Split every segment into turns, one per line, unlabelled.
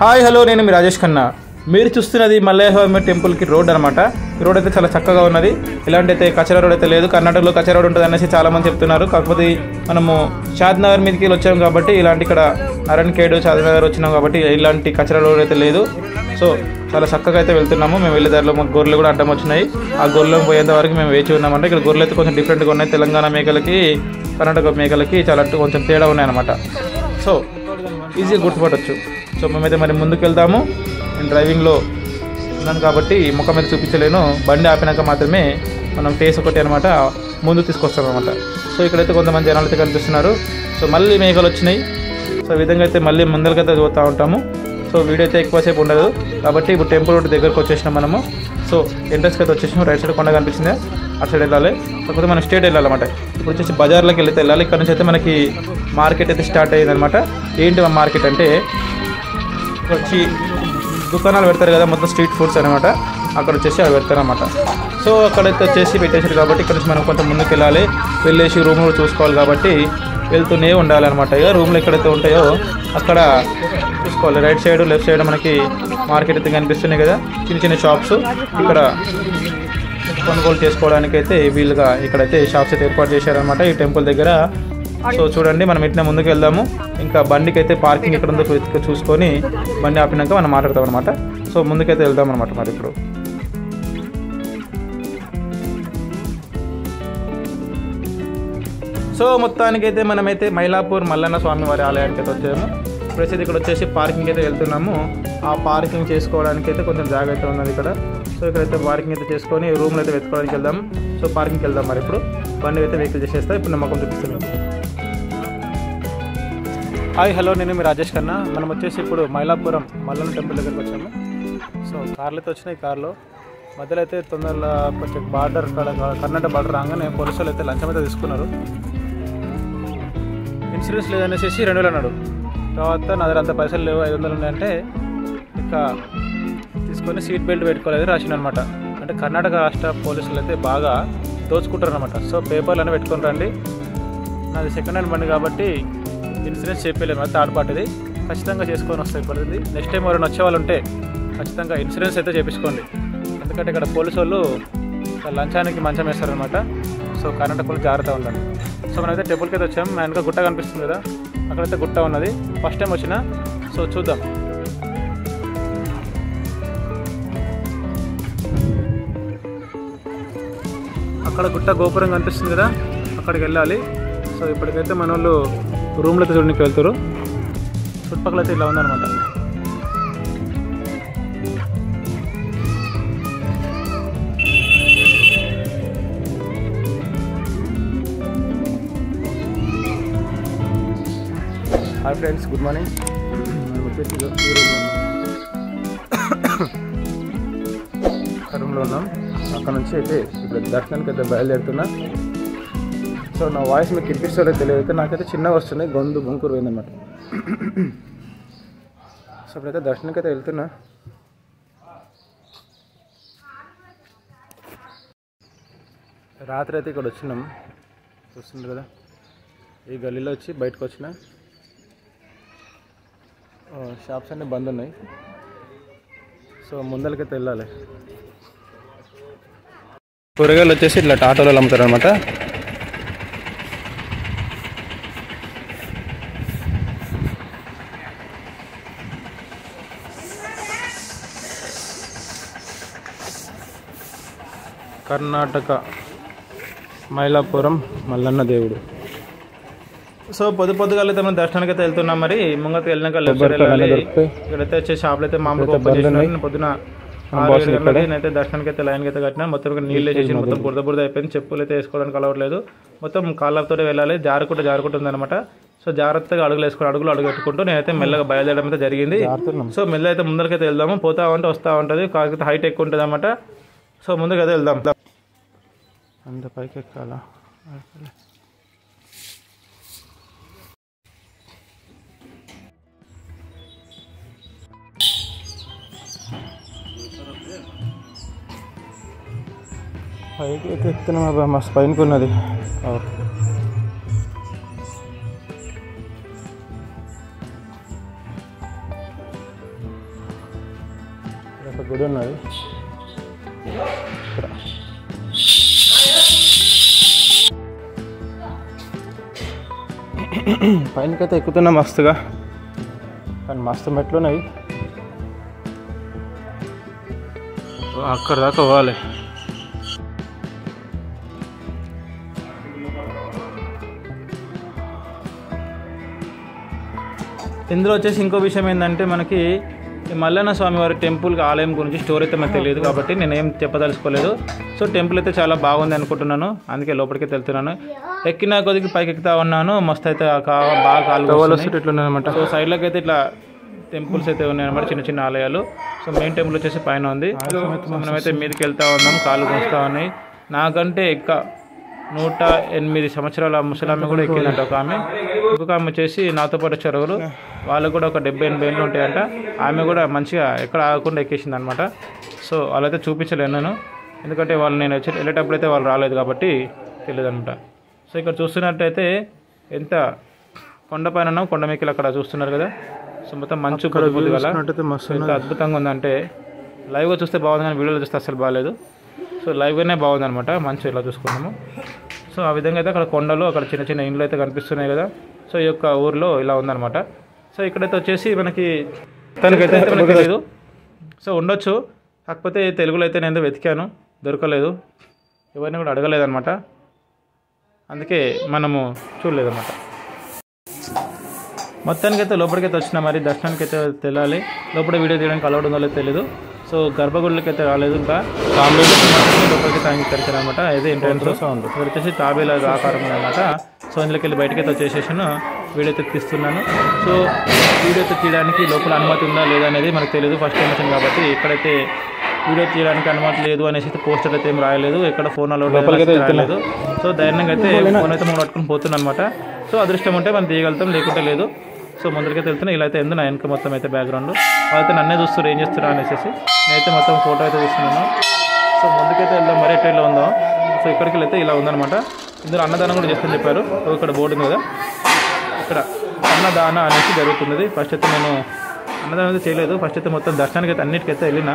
Hi hello, నేను మీ రాజేష్ ఖన్నా. మీరు చూస్తున్నది మల్లయ్య స్వామి టెంపుల్కి రోడ్ అనమాట. ఈ రోడ్ అయితే చాలా చక్కగా ఉన్నది. ఇలాంటి అయితే కచరా రోడ్ అయితే లేదు. కర్ణాటకలో కచరా రోడ్ ఉంటుంది అనేసి చాలామంది చెప్తున్నారు. కాకపోతే మనము షాద్నగర్ మీదకి వచ్చాం కాబట్టి ఇలాంటి ఇక్కడ నారాయణఖేడ్ షాద్నగర్ వచ్చినాం కాబట్టి ఇలాంటి కచరా రోడ్ అయితే లేదు. సో చాలా చక్కగా అయితే వెళ్తున్నాము. మేము వెళ్ళే దారిలో మాకు గొర్రెలు కూడా అడ్డం వచ్చినాయి. ఆ గొర్రెలకు పోయేంత వరకు మేము వేచి ఉన్నామంటే ఇక్కడ గొర్రెలు అయితే కొంచెం డిఫరెంట్గా ఉన్నాయి. తెలంగాణ మేకలకి కర్ణాటక మేకలకి చాలా కొంచెం తేడా ఉన్నాయన్నమాట. సో ఈజీగా గుర్తుపట్టవచ్చు. సో మేమైతే మరి ముందుకు వెళ్తాము. నేను డ్రైవింగ్లో ఉన్నాను కాబట్టి ముఖం మీద చూపించలేను. బండి ఆపినాక మాత్రమే మనం ఫేస్ ఒకటి అనమాట ముందు తీసుకొస్తాం అనమాట. సో ఇక్కడైతే కొంతమంది జనాలు అయితే కనిపిస్తున్నారు. సో మళ్ళీ మేకలు వచ్చినాయి. సో ఈ విధంగా అయితే మళ్ళీ ముందరికైతే పోతూ ఉంటాము. సో వీడియో అయితే ఎక్కువసేపు ఉండదు కాబట్టి ఇప్పుడు టెంపుల్ రోడ్ దగ్గరకు వచ్చేసినాం మనము. సో ఎంట్రెన్స్కి అయితే వచ్చేసినాం. రైట్ సైడ్ కొండ కనిపించింది, అటు సైడ్ వెళ్ళాలి. కాకపోతే మనం స్ట్రేట్ వెళ్ళాలన్నమాట. ఇప్పుడు వచ్చేసి బజార్లోకి వెళ్ళాలి. ఇక్కడ నుంచి అయితే మనకి మార్కెట్ అయితే స్టార్ట్ అయ్యిందనమాట. ఏంటి మార్కెట్ అంటే వచ్చి దుకాణాలు పెడతారు కదా, మొత్తం స్ట్రీట్ ఫుడ్స్ అనమాట. అక్కడ వచ్చేసి అవి పెడతారనమాట. సో అక్కడైతే వచ్చేసి పెట్టేసారు కాబట్టి ఇక్కడ నుంచి మనం కొంచెం ముందుకు వెళ్ళేసి రూమ్ కూడా చూసుకోవాలి కాబట్టి వెళ్తూనే ఉండాలన్నమాట. ఇక రూమ్లు ఎక్కడైతే ఉంటాయో అక్కడ చూసుకోవాలి. రైట్ సైడ్ లెఫ్ట్ సైడ్ మనకి మార్కెట్ అయితే కనిపిస్తున్నాయి కదా, చిన్న చిన్న షాప్స్. ఇక్కడ కొనుగోలు చేసుకోవడానికి అయితే వీలుగా ఇక్కడైతే షాప్స్ అయితే ఏర్పాటు చేశారనమాట ఈ టెంపుల్ దగ్గర. సో చూడండి, మనం ఇట్లా ముందుకు వెళ్దాము. ఇంకా బండికి అయితే పార్కింగ్ ఎక్కడ ఉందో చూసుకొని బండి ఆపినాక మనం మాట్లాడతాం అనమాట. సో ముందుకైతే వెళ్దాం అనమాట. మరి ఇప్పుడు సో మొత్తానికైతే మనమైతే మైలాపూర్ మల్లన్న స్వామి వారి ఆలయానికి అయితే వచ్చాము. ఇప్పుడైతే ఇక్కడ వచ్చేసి పార్కింగ్ అయితే వెళ్తున్నాము. ఆ పార్కింగ్ చేసుకోవడానికి అయితే కొంచెం జాగ్రత్త ఉన్నది ఇక్కడ. సో ఇక్కడైతే పార్కింగ్ అయితే చేసుకొని రూమ్లో అయితే వెతుకోవడానికి వెళ్దాం. సో పార్కింగ్కి వెళ్దాం. మరి ఇప్పుడు బండి అయితే వెహికల్ చేసేస్తా. ఇప్పుడు నమ్మకం చూపిస్తున్నాను. హాయ్ హలో, నేను మీ రాజేష్ ఖన్నా. మనం వచ్చేసి ఇప్పుడు మైలాపురం మల్లన్న టెంపుల్ దగ్గరికి వచ్చాము. సో కార్లు అయితే వచ్చినాయి. కార్లో మధ్యలో అయితే తొందరలో కొంచెం బార్డర్ కర్ణాటక బార్డర్ రాగానే పోలీసు వాళ్ళు అయితే లంచం అయితే తీసుకున్నారు. ఇన్సూరెన్స్ లేదనేసి 2,000 అన్నాడు. తర్వాత నా దగ్గర అంత పైసలు లేవు, 500 ఉన్నాయంటే ఇక తీసుకొని సీట్ బెల్ట్ పెట్టుకోలేదు రాసిన అనమాట. అంటే కర్ణాటక రాష్ట్ర పోలీసులు అయితే బాగా దోచుకుంటారు అనమాట. సో పేపర్లు అని పెట్టుకొని రండి. నాది సెకండ్ హ్యాండ్ బండి కాబట్టి ఇన్సూరెన్స్ చెప్పలేము, అది థర్డ్ పార్టీది. ఖచ్చితంగా చేసుకొని వస్తాయి. పడుతుంది. నెక్స్ట్ టైం ఎవరైనా వచ్చే వాళ్ళు ఉంటే ఖచ్చితంగా ఇన్సూరెన్స్ అయితే చేయించుకోండి. ఎందుకంటే ఇక్కడ పోలీసు వాళ్ళు లంచానికి మంచం వేస్తారనమాట. సో కర్ణాటక వాళ్ళు జాగ్రత్తగా ఉండండి. సో మనమైతే టెంపుల్కి అయితే వచ్చాము. మా వెనక గుట్ట కనిపిస్తుంది కదా, అక్కడైతే గుట్ట ఉన్నది. ఫస్ట్ టైం వచ్చిన. సో చూద్దాం. అక్కడ గుట్ట గోపురం కనిపిస్తుంది కదా, అక్కడికి వెళ్ళాలి. సో ఇప్పటికైతే మన వాళ్ళు రూమ్లో అయితే చూడడానికి వెళ్తారు. చుట్టుపక్కల అయితే ఇలా ఉందన్నమాట. Hi friends, good morning. మేము వచ్చేసి రూమ్లో ఉన్నాం. అక్కడ నుంచి అయితే ఇప్పుడు దర్శనానికి అయితే బయలుదేరుతున్నా. సో నా వాయిస్ మీకు వినిపిస్తుందో తెలియదు, నాకైతే చిన్నగా వస్తుంది, గొంతు బొంకూరు పోయిందన్నమాట. సో ఇప్పుడైతే దర్శనానికి అయితే వెళ్తున్నా. రాత్రి అయితే ఇక్కడ వచ్చినాం, చూస్తుంది కదా. ఈ గల్లీలో వచ్చి బయటకు వచ్చిన. షాప్స్ అన్నీ బంద్ ఉన్నాయి. సో ముందరికైతే వెళ్ళాలి. కూరగాయలు వచ్చేసి ఇట్లా ఆటోలో అమ్ముతారు అనమాట. కర్ణాటక మైలాపురం మల్లన్న దేవుడు. సో పొద్దుగాల అయితే మనం దర్శనానికి అయితే వెళ్తున్నాం. మరి ముంగత వెళ్ళినాక ఇక్కడైతే వచ్చే షాపులు అయితే మామూలుగా ఓపెన్ చేసినారు. పొద్దున 6 గంటలకి అయితే దర్శనానికి అయితే లైన్కి అయితే కట్టినా. మొత్తం నీళ్ళు వేసేసి మొత్తం బురద అయిపోయింది. చెప్పులు అయితే వేసుకోవడానికి అలవట్లేదు. మొత్తం కాళ్ళతో వెళ్ళాలి. జారుకుంటూ ఉందన్నమాట. సో జాగ్రత్తగా అడుగు పెట్టుకుంటూ నేనైతే మెల్లగా బయలుదేరడం అయితే జరిగింది. సో మెల్ల అయితే ముందరికైతే వెళ్దాము. పోతా ఉంటే వస్తూ ఉంటుంది. కాకపోతే హైట్ ఎక్కువ ఉంటుంది అన్నమాట. సో ముందుకైతే వెళ్దాం. అంత పైకి ఎక్కాలా? పైకి అయితే ఎక్కుతున్నాం అబ్బా, మస్తు పైనకి ఉన్నది. ఒక గుడి ఉన్నది ఇక్కడ. పైనకైతే ఎక్కుతున్నా మస్తుగా, కానీ మస్తు మెట్లు ఉన్నాయి. అక్కడ దాకా పోవాలి. ఇందులో వచ్చేసి ఇంకో విషయం ఏంటంటే మనకి మల్లన్న స్వామివారి టెంపుల్కి ఆలయం గురించి స్టోరీ అయితే మనకు తెలియదు కాబట్టి నేను ఏం చెప్పదలుచుకోలేదు. సో టెంపుల్ అయితే చాలా బాగుంది అనుకుంటున్నాను, అందుకే లోపలికి వెళ్తున్నాను. ఎక్కిన కొద్దికి పైకి ఎక్కుతా ఉన్నాను, మస్తు అయితే బాగా కాలు ఇట్లున్నాయన్నమాట. సో సైడ్లోకి అయితే ఇట్లా టెంపుల్స్ అయితే ఉన్నాయన్నమాట, చిన్న చిన్న ఆలయాలు. సో మెయిన్ టెంపుల్ వచ్చేసి పైన ఉంది. మనమైతే మీదకి వెళ్తా ఉన్నాం, కాళ్ళు మోస్తూ ఉన్నాయి. నాకంటే 108 సంవత్సరాల ముసలామె కూడా ఎక్కిందంట ఒక ఆమె. ఇంకొక ఆమె వచ్చేసి నాతో పాటు వచ్చారు, వాళ్ళకు కూడా ఒక 70-80 ఏళ్ళు ఉంటాయంట. ఆమె కూడా మంచిగా ఎక్కడ ఆగకుండా ఎక్కేసింది అనమాట. సో వాళ్ళైతే చూపించలేను నేను, ఎందుకంటే వాళ్ళు నేను వెళ్ళేటప్పుడు అయితే వాళ్ళు రాలేదు కాబట్టి తెలియదు అనమాట. సో ఇక్కడ చూస్తున్నట్టయితే ఎంత కొండపైన కొండ మేకలు అక్కడ చూస్తున్నారు కదా. సో మొత్తం మంచు పొద్దు కదా, ఎంత అద్భుతంగా ఉందంటే లైవ్గా చూస్తే బాగుంది కానీ వీడియోలో చూస్తే అసలు బాగాలేదు. సో లైవ్గానే బాగుంది అనమాట, మంచి ఇలా చూసుకున్నాము. సో ఆ విధంగా అయితే అక్కడ కొండలు, అక్కడ చిన్న చిన్న ఇండ్లు అయితే కనిపిస్తున్నాయి కదా. సో ఈ యొక్క ఊర్లో ఇలా ఉందన్నమాట. సో ఇక్కడైతే వచ్చేసి మనకి తనకైతే మనకి లేదు, సో ఉండొచ్చు, కాకపోతే తెలుగులో అయితే నేను వెతికాను, దొరకలేదు, ఎవరిని కూడా అడగలేదన్నమాట, అందుకే మనము చూడలేదన్నమాట. మొత్తానికైతే లోపలికైతే వచ్చినా, మరి దర్శనానికి అయితే తెలాలి. లోపల వీడియో తీయడానికి అలౌడ్ ఉందో లేదో తెలియదు. సో గర్భగుడిలోకి అయితే రాలేదు, ఇంకా లోపలికి తాగిస్తారు అనమాట. అయితే ఎంట్రన్స్ ఇక్కడ వచ్చేసి తాబేల ఆకారం అనమాట. సో ఇందులోకి వెళ్ళి బయటకైతే వచ్చేసేసాను, వీడియో అయితే తీస్తున్నాను. సో వీడియో అయితే తీయడానికి లోపల అనుమతి ఉందా లేదా అనేది మనకు తెలియదు, ఫస్ట్ టైం వచ్చింది కాబట్టి. ఇక్కడైతే వీడియో తీయడానికి అనుమతి లేదు అనేసి అయితే పోస్టర్ అయితే ఏం రాయలేదు, ఎక్కడ ఫోన్ అలౌడ్ రాయలేదు. సో ధైర్యంగా అయితే ఫోన్ అయితే మనం పట్టుకుని పోతున్నాను అనమాట. సో అదృష్టం ఉంటే మనం తీయగలుగుతాం, లేకుంటే లేదు. సో ముందరికైతే వెళ్తున్నా. ఇలా అయితే ఎందుకు నా వెనక మొత్తం అయితే బ్యాక్గ్రౌండ్ వాళ్ళైతే నన్నే చూస్తారు ఏం చేస్తున్నా అనేసి. నేనైతే మొత్తం ఫోటో అయితే తీస్తున్నాను. సో ముందుకైతే వెళ్దాం, మరి ఎట్లా ఉందాం. సో ఇక్కడికి వెళ్తే ఇలా ఉందన్నమాట. ఇందులో అన్నదానం కూడా చేస్తని చెప్పారు. ఇక్కడ బోర్డు ఉంది కదా, ఇక్కడ అన్నదాన అనేసి జరుగుతున్నది. ఫస్ట్ అయితే నేను అన్నదానం అయితే చేయలేదు, ఫస్ట్ అయితే మొత్తం దర్శనానికి అయితే అన్నిటికైతే వెళ్ళిన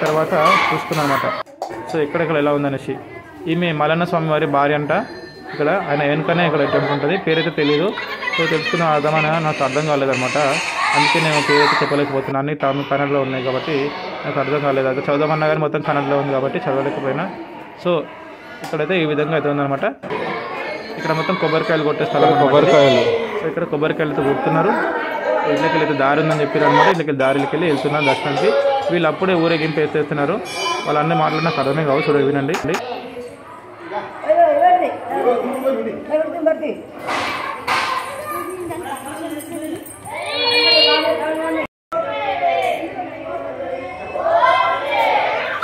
తర్వాత చూసుకున్నాను అనమాట. సో ఎక్కడెక్కడ ఎలా ఉందనేసి. ఈమె మల్లన్న స్వామి వారి భార్య అంట. ఇక్కడ ఆయన వెనుకనే ఇక్కడ టెంపుల్ ఉంటుంది, పేరైతే తెలియదు. సో తెలుసుకున్న అర్థమని నాకు అర్థం కాలేదన్నమాట, అందుకే నేను పేరైతే చెప్పలేకపోతున్నాను. అన్ని కన్నడలో ఉన్నాయి కాబట్టి నాకు అర్థం కాలేదు. అయితే చదవమన్నా కానీ మొత్తం కన్నడలో ఉంది కాబట్టి చదవలేకపోయినా. సో ఇక్కడైతే ఈ విధంగా అయితే ఉందన్నమాట. ఇక్కడ మొత్తం కొబ్బరికాయలు కొట్టే స్థలం, కొబ్బరికాయలు. సో ఇక్కడ కొబ్బరికాయలతో కొడుతున్నారు. ఇళ్ళకి వెళ్తే దారి ఉందని చెప్పారు అనమాట. ఇళ్ళకి దారిలోకి వెళ్ళి వెళ్తున్నారు దర్శనానికి. వీళ్ళు అప్పుడే ఊరేగింపు ఎత్తేస్తున్నారు. వాళ్ళన్నీ మాటలు నాకు అర్థమే కావు, చూడ వినండి.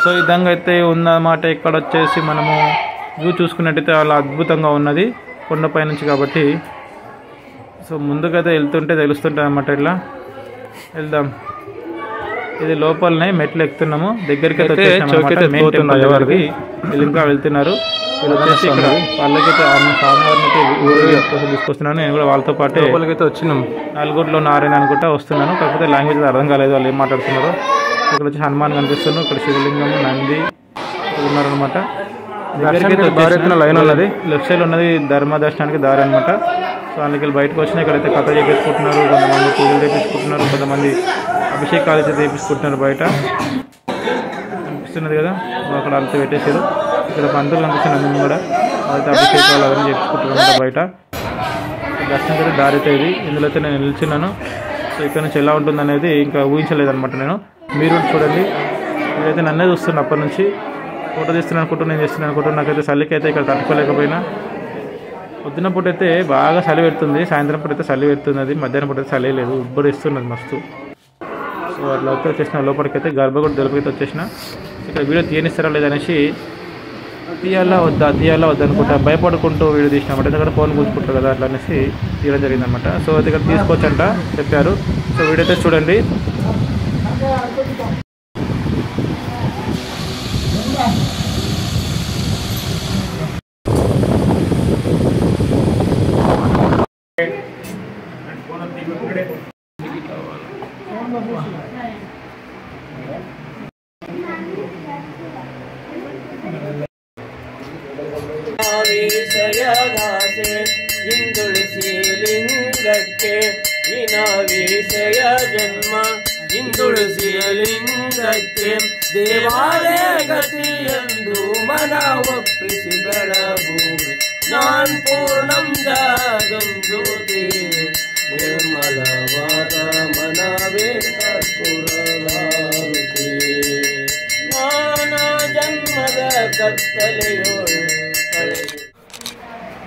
సో ఈ విధంగా అయితే ఉందన్నమాట. ఇక్కడ వచ్చేసి మనము వ్యూ చూసుకున్నట్టయితే చాలా అద్భుతంగా ఉన్నది కొండపై నుంచి కాబట్టి. సో ముందుకైతే వెళ్తుంటే తెలుస్తుంటుంది అన్నమాట. ఇట్లా వెళ్దాం, ఇది లోపలనే మెట్లు ఎక్కుతున్నాము. దగ్గరికి అయితే ఎవరికి వీళ్ళు ఇంకా వెళ్తున్నారు. వీళ్ళు వచ్చేసి ఇక్కడ వాళ్ళకైతే స్వామివారిని తీసుకొస్తున్నాను. నేను కూడా వాళ్ళతో పాటు వాళ్ళకైతే వచ్చినాం. నలుగురిలో నారాయణ అనుకుంటా వస్తున్నాను, కాకపోతే లాంగ్వేజ్ అర్థం కాలేదు వాళ్ళు ఏం మాట్లాడుతున్నారో. ఇక్కడ వచ్చి హనుమాన్ కనిపిస్తున్నాను, ఇక్కడ శివలింగం, నంది ఉన్నారనమాట. లైన్ ఉన్నది, లెఫ్ట్ సైడ్ ఉన్నది ధర్మ దర్శనానికి దారి అనమాట. సో అందుకే బయటకు వచ్చినా ఇక్కడైతే కథ చేపించుకుంటున్నారు, కొంతమంది పూజలు చేపించుకుంటున్నారు, కొంతమంది అభిషేకాలు అయితే చేపించుకుంటున్నారు. బయట కనిపిస్తున్నది కదా, అక్కడ అంతా పెట్టేశారు. ఇక్కడ పంతులు కనిపిస్తున్నారు కూడా, వాళ్ళైతే అభిషేకాలు అవన్నీ చేపించుకుంటున్నారు బయట. దర్శనం అయితే దారి అయితే ఇది, ఇందులో అయితే నేను నిల్చున్నాను. సో ఇక్కడ నుంచి ఎలా ఉంటుంది అనేది ఇంకా ఊహించలేదన్నమాట నేను. మీరు చూడండి, ఇదైతే నన్నే చూస్తున్నాను అప్పటి నుంచి. ఫోటో తీస్తున్నాను అనుకుంటున్నాను, నేను చేస్తున్నాను అనుకుంటున్నాను. నాకైతే చలికి అయితే ఇక్కడ తట్టుకోలేకపోయినా. పొద్దున పూట అయితే బాగా చలి పెడుతుంది, సాయంత్రం పూట అయితే చలి పెడుతుంది, అది మధ్యాహ్నం పూట అయితే చలి లేదు, ఉబ్బరి ఇస్తున్నది మస్తు. సో అట్లా అయితే వచ్చేసిన లోపలికి అయితే గర్భగుడి తెలుపుకైతే వచ్చేసిన. ఇక్కడ వీడియో తీయనిస్తారా లేదనేసి తీయాలా వద్దా అనుకుంటా భయపడుకుంటూ వీడియో తీసినామాట. ఎందుకంటే ఫోన్ కూర్చుకుంటారు కదా, అట్లా అనేసి తీయడం జరిగిందనమాట. సో అది ఇక్కడ తీసుకోవచ్చంట చెప్పారు. సో వీడియో అయితే చూడండి.
ವಿಷಯದಾಸೆ ಹಿಂದುಳಿಸಿ ಲಿಂಗಕ್ಕೆ ವಿಷಯ ಜನ್ಮ ಹಿಂದುಳಿಸಿ ಲಿಂಗಕ್ಕೆ ದೇವಾಲಯ ಗತಿಯೆಂದು ಮನ ಒಪ್ಪಿಸಿ ಬೆಳಗೂರಿ ನಾನ್ ಪೂರ್ಣಂ ಜಾಗಂ ಜ್ಯೋತಿ ನಿರ್ಮಲವಾದ ಮನವೇ ಕರ್ತುರಲಾರುತಿ ನಾನಾ ಜನ್ಮದ ಕತ್ತಲೆಯೋಳು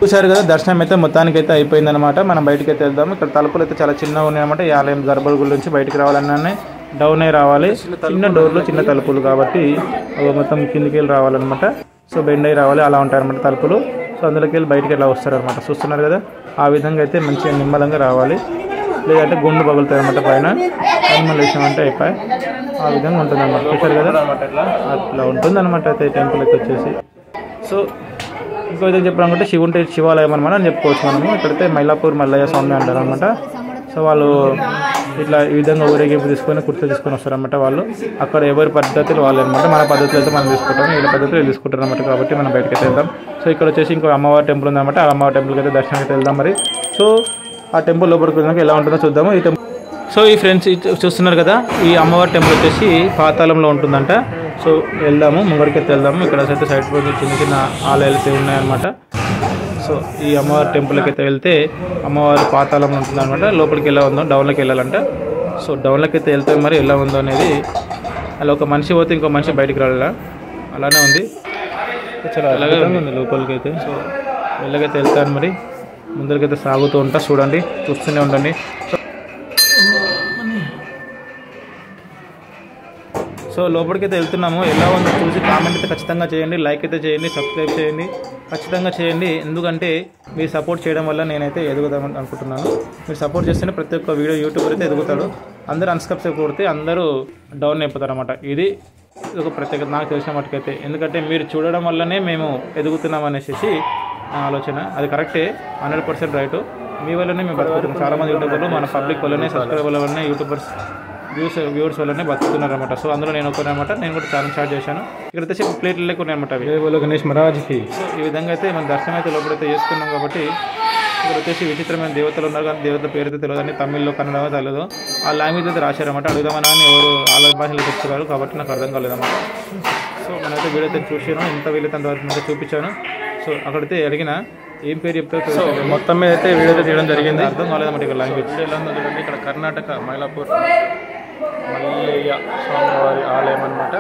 చూశారు కదా, దర్శనం అయితే మొత్తానికి అయితే అయిపోయిందనమాట. మనం బయటకి అయితే వెళ్దాము. ఇక్కడ తలుపులు అయితే చాలా చిన్నగా ఉన్నాయన్నమాట. ఈ ఆలయం గర్భగుడి నుంచి బయటికి రావాలన్నా డౌన్ అయి రావాలి. చిన్న డోర్లు చిన్న తలుపులు కాబట్టి మొత్తం కిందికి వెళ్ళి రావాలన్నమాట. సో బెండ్ అయి రావాలి, అలా ఉంటాయన్నమాట తలుపులు. సో అందులోకి వెళ్ళి బయటికి ఎలా వస్తారనమాట. చూస్తున్నారు కదా, ఆ విధంగా అయితే మంచిగా నిమ్మలంగా రావాలి. లేదంటే గుండు పగులుతాయి అనమాట. పైన నిమ్మలు వేసామంటే అయిపోయి ఆ విధంగా ఉంటుంది అనమాట. చూశారు కదా, అట్లా ఉంటుంది అనమాట అయితే టెంపుల్ అయితే వచ్చేసి. సో ఇంకో విధంగా చెప్పాలనుకుంటే శివాలయం అనమాట అని చెప్పుకోవచ్చు మనము. ఇక్కడైతే మైలాపూర్ మల్లయ్య స్వామి అంటారు అనమాట. సో వాళ్ళు ఇట్లా ఈ విధంగా ఊరేగింపు తీసుకొని కుర్చీ తీసుకొని వస్తారనమాట. వాళ్ళు అక్కడ ఎవరి పద్ధతులు వాళ్ళు అనమాట. మన పద్ధతులు అయితే మనం తీసుకుంటాం, వీళ్ళ పద్ధతులు వీళ్ళు తీసుకుంటారు అనమాట. కాబట్టి మనం బయటకి అయితే వెళ్దాం. సో ఇక్కడ వచ్చేసి ఇంకో అమ్మవారి టెంపుల్ ఉందన్నమాట. ఆ అమ్మవారి టెంపుల్కి అయితే దర్శనానికి అయితే వెళ్దాం మరి. సో ఆ టెంపుల్ లోపలికి వెళ్ళాక ఎలా ఉంటుందో చూద్దాము. ఈ టెంపుల్ సో ఈ ఫ్రెండ్స్ చూస్తున్నారు కదా, ఈ అమ్మవారి టెంపుల్ వచ్చేసి పాతాళంలో ఉంటుందంట. సో వెళ్దాము, ముంగడికి అయితే వెళ్దాము. ఇక్కడ అయితే సైడ్ పోయి చిన్న చిన్న ఆలయాలు అయితే ఉన్నాయన్నమాట. సో ఈ అమ్మవారి టెంపుల్కి అయితే వెళ్తే అమ్మవారి పాతాళంలో ఉంటుందన్నమాట. లోపలికి ఎలా ఉందో డౌన్లోకి వెళ్ళాలంట. సో డౌన్లోకి అయితే వెళ్తే మరి ఎలా ఉందో అనేది, అలా ఒక మనిషి పోతే ఇంకో మనిషి బయటికి రావాలా, అలానే ఉంది. చాలా అలాగే ఉంది లోపలికి అయితే. సో వెళ్ళకైతే వెళ్తాను మరి, ముందరికైతే సాగుతూ ఉంటా. చూడండి, చూస్తూనే ఉండండి. సో లోపలికైతే వెళ్తున్నాము. ఎలా ఉందో చూసి కామెంట్ అయితే ఖచ్చితంగా చేయండి, లైక్ అయితే చేయండి, సబ్స్క్రైబ్ చేయండి, ఖచ్చితంగా చేయండి. ఎందుకంటే మీరు సపోర్ట్ చేయడం వల్ల నేనైతే ఎదుగుదామని అనుకుంటున్నాను. మీరు సపోర్ట్ చేస్తేనే ప్రతి ఒక్క వీడియో యూట్యూబర్ అయితే ఎదుగుతాడు. అందరూ అన్సబ్స్క్రైబ్ కొడితే అందరూ డౌన్ అయిపోతారు అన్నమాట. ఇది ఒక ప్రత్యేకత నాకు తెలిసిన మటుకైతే. ఎందుకంటే మీరు చూడడం వల్లనే మేము ఎదుగుతున్నాం అనేసి నా ఆలోచన. అది కరెక్టే, 100% రైట్. మీ వల్లనే మేము బతుకుతున్నాం. చాలామంది యూట్యూబర్లు మన పబ్లిక్ వల్లనే, సబ్స్క్రైబర్ల వల్లనే, యూట్యూబర్స్ వ్యూవర్స్ వల్లనే బతుకుతున్నారు అనమాట. సో అందులో నేను ఒకనమాట. నేను కూడా ఛానల్ స్టార్ట్ చేశాను. ఇక్కడ వచ్చేసి ప్లేట్లు లేకుండా అనమాట. జై గణేష్ మహారాజ్కి. సో ఈ విధంగా అయితే మన దర్శనం అయితే లోపలైతే చేసుకున్నాం. కాబట్టి ఇక్కడ వచ్చేసి విచిత్రమైన దేవతలు ఉన్నారు, కానీ దేవత పేరు అయితే తెలియదని తమిళ్లో కన్నడమో తెలియదు. ఆ లాంగ్వేజ్ అయితే రాశారన్నమాట. అడుగుదామని అని ఎవరు ఆల భాషలో చెప్తున్నారు కాబట్టి నాకు అర్థం కాలేదన్నమాట. సో మనైతే వీడైతే చూసాను, ఎంత వీలైతే అంతవరకు అయితే చూపించాను. సో అక్కడైతే అడిగిన ఏం పేరు చెప్తారు. సో మొత్తం మీద అయితే వీడియో తీయడం జరిగింది. అర్థం కాలేదన్నమాట ఇక్కడ లాంగ్వేజ్. ఎలా ఉందో చూడండి. ఇక్కడ కర్ణాటక మైలాపూర్ మల్లయ్య స్వామివారి ఆలయం అనమాట.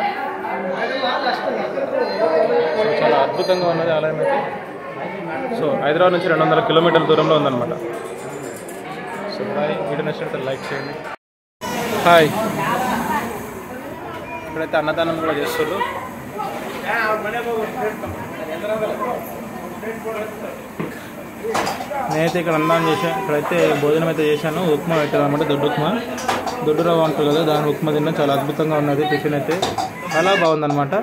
సో చాలా అద్భుతంగా ఉన్నది ఆలయం అయితే. సో హైదరాబాద్ నుంచి 200 కిలోమీటర్ల దూరంలో ఉందన్నమాట. సో వీడియో నచ్చినట్లయితే లైక్ చేయండి. హాయ్, ఇక్కడైతే అన్నదానం కూడా చేస్తారు. నేనైతే ఇక్కడ అన్నం చేశాను. ఇక్కడైతే భోజనం అయితే చేశాను. ఉప్మా పెట్టాను అనమాట. దొడ్డు రవ్వ ఉంటుంది కదా, దాని ఉప్మా తిన్నా. చాలా అద్భుతంగా ఉన్నది. టిఫిన్ అయితే చాలా బాగుందన్నమాట.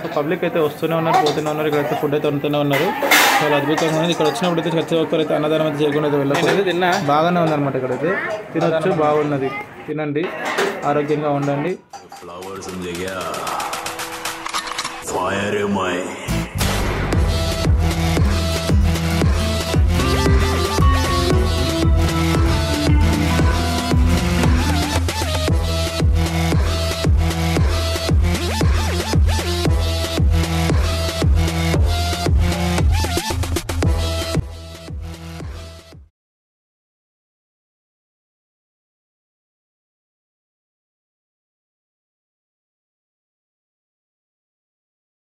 సో పబ్లిక్ అయితే వస్తూనే ఉన్నారు, పోతూనే ఉన్నారు. ఇక్కడైతే ఫుడ్ అయితే వండుతూనే ఉన్నారు. చాలా అద్భుతంగా ఉంది. ఇక్కడ వచ్చినప్పుడు అయితే ప్రతి ఒక్కరు అయితే అన్నదానం అయితే చేయకుండా అయితే వెళ్ళలేదు. తిన్నా బాగానే ఉందన్నమాట. ఇక్కడైతే తినొచ్చు, బాగున్నది. తినండి, ఆరోగ్యంగా ఉండండి.